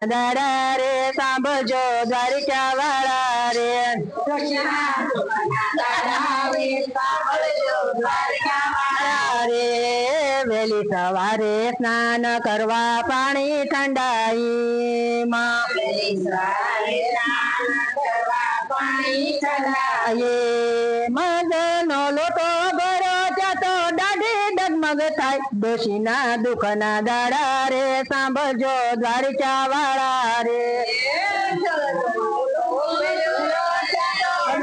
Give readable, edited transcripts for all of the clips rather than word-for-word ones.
દાડા રે સાંભળજો દ્વારિકા વાળા રે વેલી સવારે સ્નાન કરવા પાણી ઠંડાઈ મજનો લોટો ભરો જતો દાઢી ડગમગ થાય ડોશીના દુઃખના દાડા રે સાંભળજો દ્વારિકા વાળા રે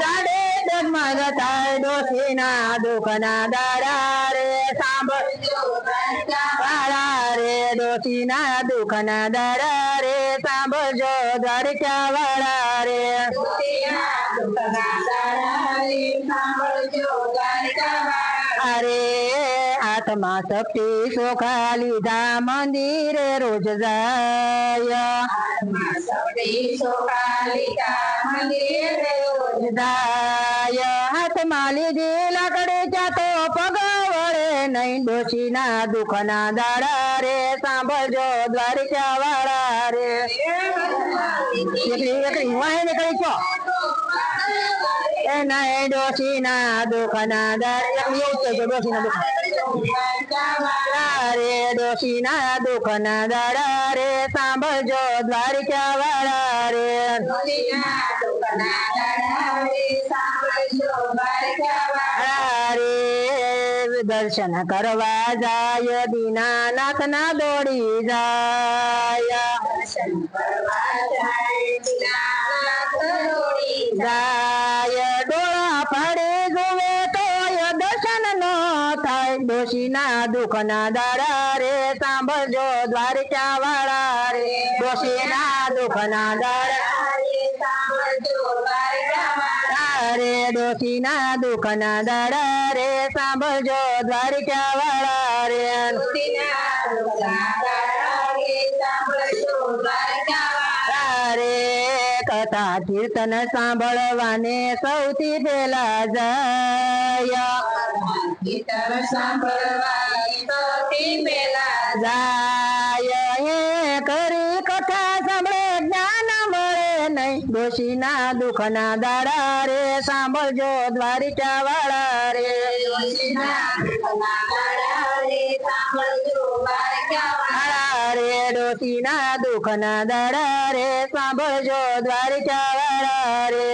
દાઢી ડગમગ થાય ડોશીના દુઃખના દાડા રે સાંભળજો વાળા રે ડોશીના દુઃખના દાડા રે સાંભળજો દ્વારિકા વાળા રે અરે આત્મા શક્તિ સોખા લીધા મંદિરે રોજ જાય હાથમાં લીધી લાકડી ચાતો પગ વળે નહીં ડોશીના દુઃખના દાડા રે સાંભળજો દ્વારિકા વાળા રે નીકળી છો નહીં ડોશીના દુઃખના દાડા રે ડોશીના દુઃખના દાડા રે સાંભળજો દ્વારિકા વાળા રે દર્શન કરવા જાય દીનાનાથ ના દોડી જાય ડોળા ફાડે જોવે તો દર્શન નો થાય ડોશીના દુઃખના દાડા રે સાંભળજો દ્વારિકા વાળા રે ડોશીના દુઃખના દાડા રે ડોશીના દુઃખના દાડા રે સાંભળજો દ્વારિકા વાળા રે કથા કીર્તન સાંભળવાને સૌથી પહેલા જાય કરી કથા સાંભળે જ્ઞાન મળે નહીં ડોશીના દુઃખના દાડા રે સાંભળજો દ્વારિકા વાળા રે ડોશીના દુઃખના દાડા રે સાંભળજો દ્વારિકા વાળા રે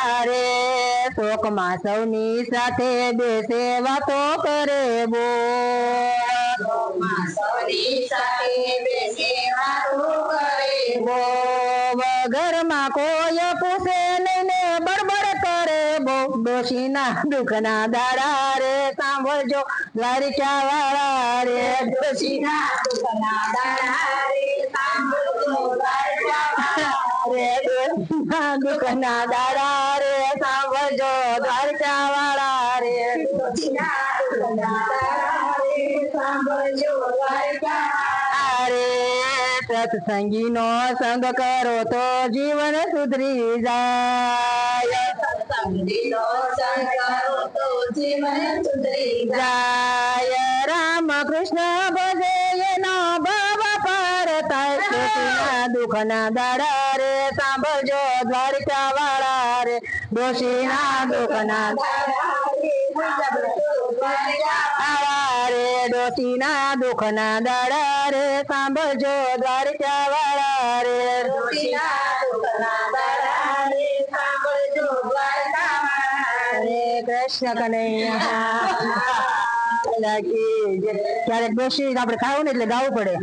અરે શોકમાં સૌની સાથે બેસે વાતો કરે ઘરમાં કોઈ પૂછે નહીં ને બડબડ કરે બો ડોશીના દુઃખના દાડા રે સાંભળજો દ્વારિકા વાળા રે ડોશીના દુઃખના દાડા રે સાંભળજો દ્વારિકા વાળા રે ડોશીના દુઃખના દાડા રે સાંભળજો દ્વારિકા વાળા રે ડોશીના દુઃખના દાડા રે સાંભળજો દ્વારિકા સત્સંગી નો સંગ કરો તો જીવન સુધરી જાય રામ કૃષ્ણ ભજે એનો ભાવ પાર થાય ડોશીના દુઃખના દાડા રે સાંભળજો દ્વારિકા વાળા રે ડોશીના દુઃખના ડોશીના દુઃખના દાડા રે સાંભળજો દ્વારિકા વાળા રે કૃષ્ણ કનૈયા ક્યારેક ડોશી આપણે ખાવું ને એટલે ગાવું પડે